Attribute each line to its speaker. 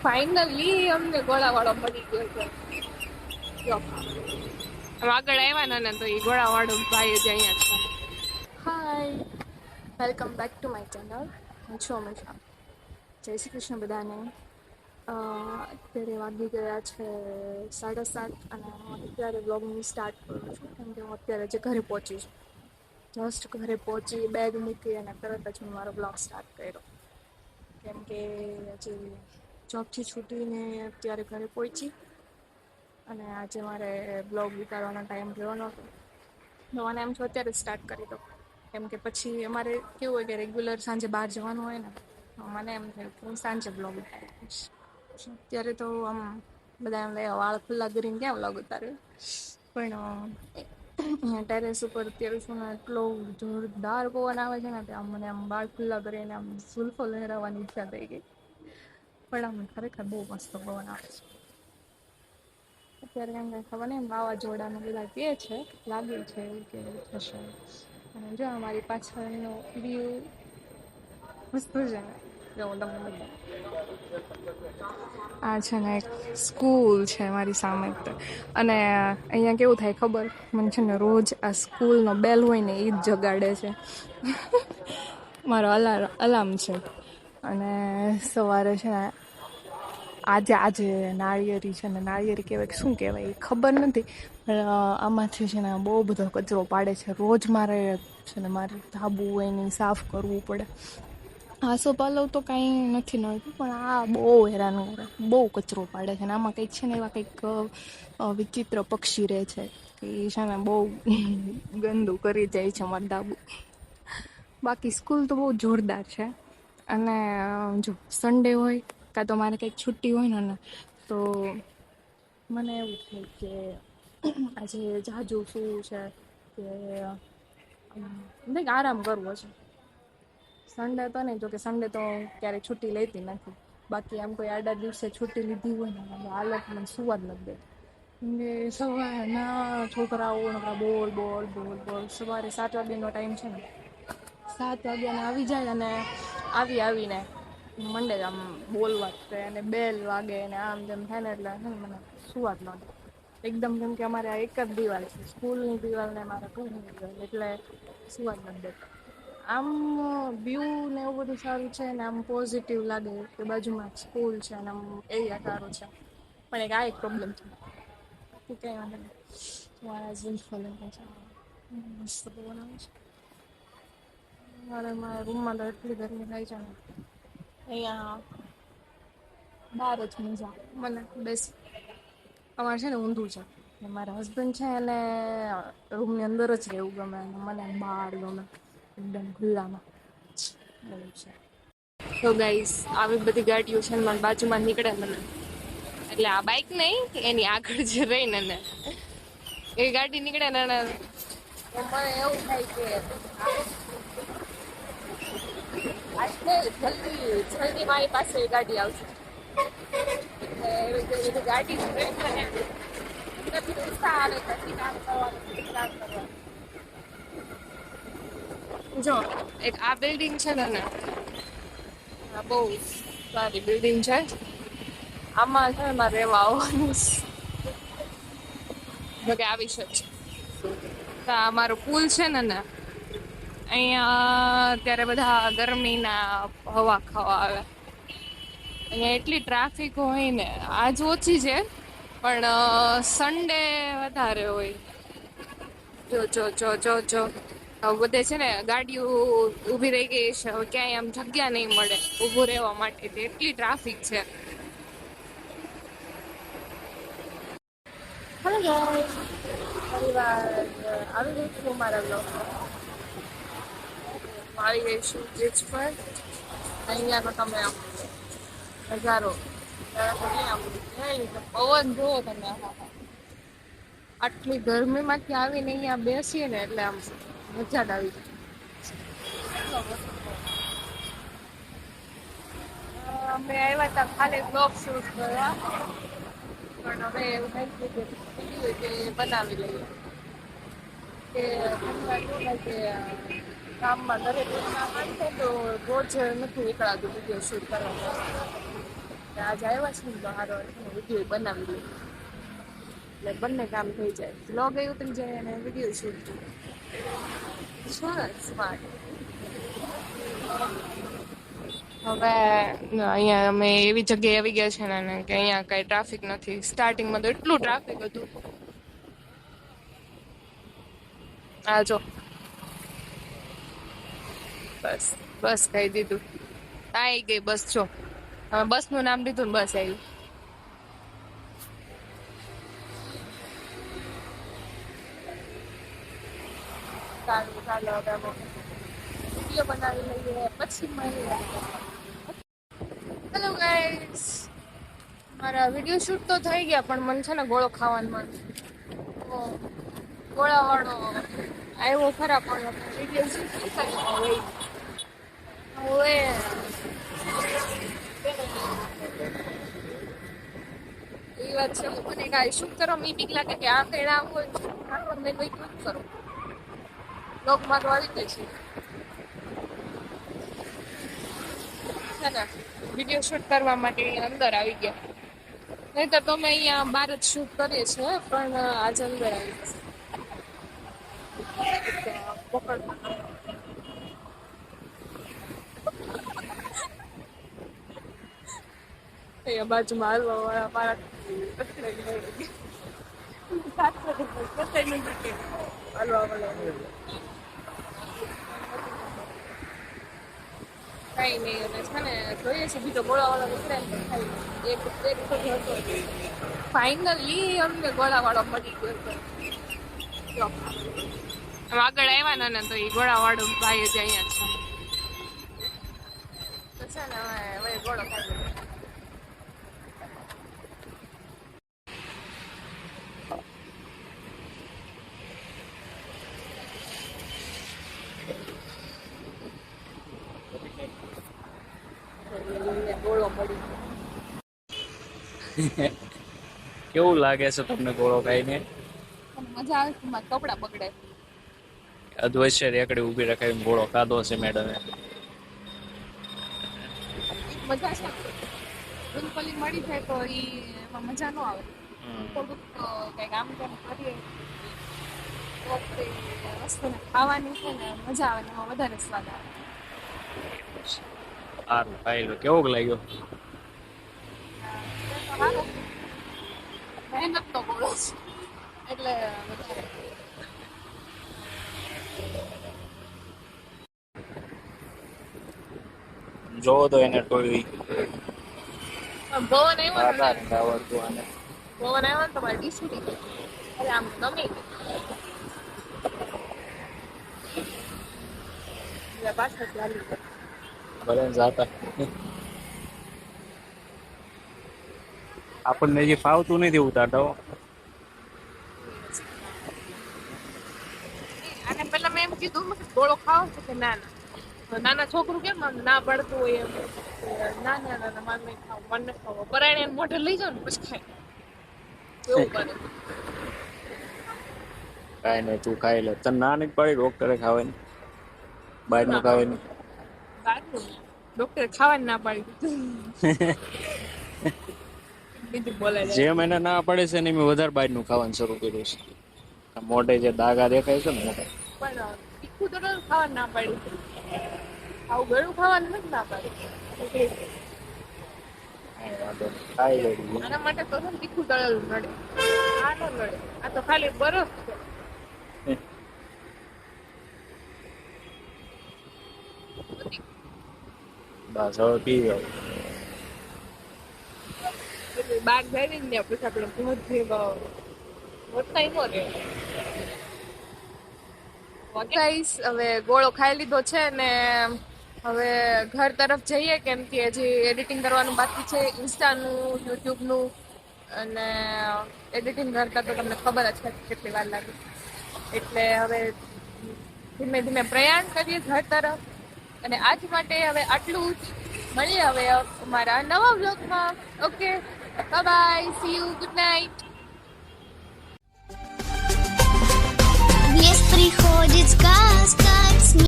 Speaker 1: Finally અમને ગોળાવાળો મળી ગયો છે. જો આમ આગળ આવ્યા ને તો એ ગોળાવાળો ભાઈ જ અહીંયા છે. Hi, welcome back to my channel. હું છું અમીષા. જય શ્રી કૃષ્ણ બધાને. અત્યારે વાગી ગયા છે 7:30 અને હું અત્યારે બ્લોગિંગ સ્ટાર્ટ કરું છું કેમ કે હું અત્યારે જે ઘરે પહોંચી છું. જસ્ટ ઘરે પહોંચી બેગ મૂકી અને તરત જ મેં મારો બ્લોગ સ્ટાર્ટ કર્યો કેમ કે હજી જોબથી છૂટીને અત્યારે ઘરે પહોંચી અને આજે મારે બ્લોગ ઉતારવાનો ટાઈમ રહ્યો નહોતો તો મને એમ છું અત્યારે સ્ટાર્ટ કરી દો કેમ કે પછી અમારે કેવું હોય કે રેગ્યુલર સાંજે બહાર જવાનું હોય ને તો મને એમ થયું કે હું સાંજે બ્લોગ ઉતારી દઈશ. અત્યારે તો આમ બધા એમ લે વાળ ખુલ્લા કરીને ક્યાં બ્લોગ ઉતાર્યો પણ ટેરેસ ઉપર અત્યારે શું ને એટલો જોરદાર પવન આવે છે ને ત્યાં મને આમ વાળ ખુલ્લા કરીને આમ ઝુલ્ફો લહેરાવવાની ઈચ્છા થઈ ગઈ. પણ આમ ખરેખર બહુ મસ્ત પવન આવે છે. અત્યારે એમ કંઈ ખબર નહીં વાવાઝોડાનું બધા કહે છે લાગે છે એવું કે થશે. અને જો અમારી પાછળનો વ્યૂ મસ્ત છે ને, જો હું તમને બતાવું. આ છે ને એક સ્કૂલ છે મારી સામે અને અહીંયા કેવું થાય ખબર, મને છે ને રોજ આ સ્કૂલનો બેલ હોય ને એ જ જગાડે છે. મારો અલાર્મ છે. અને સવારે છે ને આજે નાળિયેરી છે ને, નાળિયેરી કહેવાય કે શું કહેવાય એ ખબર નથી પણ આમાંથી છે ને બહુ બધો કચરો પાડે છે. રોજ મારે છે ને મારે ધાબુ હોય ને સાફ કરવું પડે. આસોપાલવ તો કાંઈ નથી નડતું પણ આ બહુ હેરાન કરે, બહુ કચરો પાડે છે. અને આમાં કંઈક છે ને એવા કંઈક વિચિત્ર પક્ષી રહે છે કે એ છે ને બહુ ગંદુ કરી જાય છે મારું ધાબુ. બાકી સ્કૂલ તો બહુ જોરદાર છે. અને જો સન્ડે હોય કાં તો મારે કંઈક છુટ્ટી હોય ને તો મને એવું થાય કે આજે જાજુ શું છે કે કંઈક આરામ કરવો છે. સન્ડે તો નહીં, જો કે સન્ડે તો ક્યારેય છુટ્ટી લેતી નથી. બાકી આમ કોઈ આડા દિવસે છુટ્ટી લીધી હોય ને આ લોકો મને સુવા જ નથી દેતા. કે સવારના છોકરાઓ બોલ બોલ બોલ બોલ. સવારે 7 વાગ્યાનો ટાઈમ છે ને, 7 વાગ્યાને આવી જાય અને આવીને મંડે આમ બોલવા જ અને બેલ વાગે ને આમ તેમ થાય ને એટલે મને સુવા જ ન દે એકદમ. કેમ કે અમારે આ એક જ દિવાલ છે, સ્કૂલની દિવાલ ને મારા ઘરની દિવાલ, એટલે સુવા જ નથી દેતા. આમ વ્યૂ ને એવું બધું સારું છે ને આમ પોઝિટિવ લાગે કે બાજુમાં સ્કૂલ છે અને આમ એરિયા સારો છે. પણ એક આ એક પ્રોબ્લેમ છે કે કંઈ વાંધો નહીં. મારા ઝુલ્ફો લહેરે છે, મસ્ત પવન આવે છે. મારા રૂમમાં તો એટલી ગરમી થાય છે ને, અહીંયા બહાર જ મજા મને બેસી. અમારે છે ને ઊંધું છે, મારા હસબન્ડ છે એને રૂમની અંદર જ રહેવું ગમે અને મને બહાર ગમે એકદમ ખુલ્લામાં એવું છે. તો ગાઈસ આવી બધી ગાડીઓ છે ને મને બાજુમાં નીકળે મને એટલે આ બાઇક નહીં એની આગળ જે રહી ને એ ગાડી નીકળે ને મને એવું થાય કે જલ્દી મારી પાસે ગાડી આવશે. એટલે એવી ગાડી ઉત્સાહ આવે પછી કામ કરવાનું. જો એક આ બિલ્ડિંગ છે ને આ બહુ સારી બિલ્ડિંગ છે. આમાં છે ને મારે રહેવા આવવાનું જોકે આવી છે જ. તો આ મારો પુલ છે ને અહીંયા અત્યારે બધા ગરમીના હવા ખાવા આવે. અહીંયા એટલી ટ્રાફિક હોય ને, આજ ઓછી છે પણ સન્ડે વધારે હોય. જો બધે છે ને ગાડીઓ ઊભી રહી ગઈ છે. હવે ક્યાંય આમ જગ્યા નહીં મળે ઊભું રહેવા માટે, એટલી ટ્રાફિક છે. હેલો ગાઈસ, પરિવાર આવી ગઈ છું મારા બ્લોગમાં. આવી ગઈ છું બીચ પર. અહીંયાનો તમે આમ નજારો પવન જુઓ તમે. આટલી ગરમીમાંથી આવીને અહીંયા બેસીએ ને એટલે આમ મજા જ આવી જાય. અમે આવ્યા હતા ખાલી બ્લોગ શૂટ કરવા પણ હવે એવું થાય કે બનાવી લઈએ કે કામમાં દરેક કામ આવે તો રોજ નથી નીકળાતું વિડીયો શૂટ કરવા. આજે આવ્યા છે ને તો સારો વિડીયો બનાવી દઉં એટલે બંને કામ થઈ જાય, બ્લોગ એ ઉતરી જાય અને વિડીયો શૂટ સરસ સ્માર્ટ. હવે અહીંયા અમે એવી જગ્યાએ આવી ગયા છે ને કે અહીંયા કઈ ટ્રાફિક નથી. સ્ટાર્ટિંગમાં તો એટલું ટ્રાફિક હતું. આ જો બસ બસ કહી દીધું, આવી ગઈ બસ. જો હવે બસ નું નામ લીધું ને બસ આવી. ચાલો ચાલો હવે વિડીયો બનાવી લઈએ પછી મળીએ. હેલો ગાઈસ, મારા વિડીયો શૂટ તો થઈ ગયા પણ મને છે ને ગોળો ખાવાનું મન. તો ગોળાવાળો આવ્યો ખરા પણ વિડીયો શૂટ થઈ હવે એ વાત છે. મને કાંઈ શૂટ કરો મી બીક લાગે કે આ કઈ આવું હોય આખર મેં કંઈ શૂટ કરો બ્લોગમાં તો આવી ગઈ છે ને વિડીયો શૂટ કરવા માટે અંદર આવી ગયા. નહીંતર તો અમે અહીંયા બહાર જ શૂટ કરીએ છીએ પણ આજે અંદર આવી પકડ અહીંયા બાજુમાં હાલવા વાળા મારા હાલવા વાળા કઈ નહીં. અને છે ને જોઈએ છે બીજો ગોળાવાળો નીકળે ને ખાઈ એક હતો. ફાઇનલી અમને ગોળાવાળો મળી ગયો. હવે આગળ આવ્યા ને તો એ ગોળાવાળો ભાઈ જ અહીંયા છે તો છે ને હવે ગોળો ખાઈ ગોળો મળી.
Speaker 2: કેવું લાગે છે તમને ગોળો ખાઈને?
Speaker 1: મજા આવે છે. મારા કપડા બગડે.
Speaker 2: અધવશ્ય રેકડી ઊભી રખાવીને ગોળો ખાધો છે મેડમે.
Speaker 1: મજા છે. બિલકુલ મળી જાય તો એમાં મજા ન આવે. થોડુંક કંઈક આમ તેમ કરીએ તો વસ્તુને ખાવાની છે ને મજા આવે ને એમાં વધારે સ્વાદ આવે.
Speaker 2: સારું ખાઈ લો. કેવો લાગ્યો?
Speaker 1: મહેનત તો ગોળો છે એટલે વધારે.
Speaker 2: જોવો તો એને ટોળી
Speaker 1: ભવન આવ્યો ને
Speaker 2: આવડતું આને.
Speaker 1: ભવન આવ્યો ને તમારે ડીશ ઉડી ગઈ. અરે આમ ગમી ગઈ પાછળ ચાલી ગઈ.
Speaker 2: ભલે જાતા આપણને જે ફાવતું નથી ઉતારતા.
Speaker 1: અને પેલા મેં એમ કીધું ગોળો ખાવો છે કે ના ના નાના છોકરું કેમ આમ ના પડતું હોય એમ ના ના ના મારે નહીં ખાવું મને ખાવો પરાયણે મોઢે લઈ જાવ ને પછી ખાય એવું કરે.
Speaker 2: કાંઈ નહીં, તું ખાઈ લે. તને ના નથી પાડી ડોક્ટરે ખાવાની? બહારનું ખાવાની?
Speaker 1: બહારનું ડોક્ટરે ખાવાની ના પાડી બીજું બોલે
Speaker 2: જેમ એને ના પડે છે ને મેં વધારે બહારનું ખાવાનું શરૂ કર્યું છે. મોઢે જે દાગા દેખાય છે ને મોઢે.
Speaker 1: પણ તીખું તો ખાવાનું ના પાડી. આવું ગળું ખાવાનું નથી ના પાડી.
Speaker 2: ખાઈ લે.
Speaker 1: આના માટે તો તીખું તળેલું નડે. આ ન નડે. આ તો ખાલી બરફ છે.
Speaker 2: બસ હવે પી ગયો.
Speaker 1: બાગ જાય ને પછી આપણે ગાઈસ હવે ગોળો ખાઈ લીધો છે ને હવે ઘર તરફ જઈએ કેમ કે હજી એડિટિંગ કરવાનું બાકી છે ઇન્સ્ટાનું યુટ્યુબનું અને એડિટિંગ કરતા તો તમને ખબર જ છે કેટલી વાર લાગે એટલે હવે ધીમે ધીમે પ્રયાણ કરીએ ઘર તરફ અને આજ માટે હવે આટલું જ. મળીએ હવે અમારા નવા વ્લોગમાં. Okay bye, see you, good night.
Speaker 3: Приходит сказка.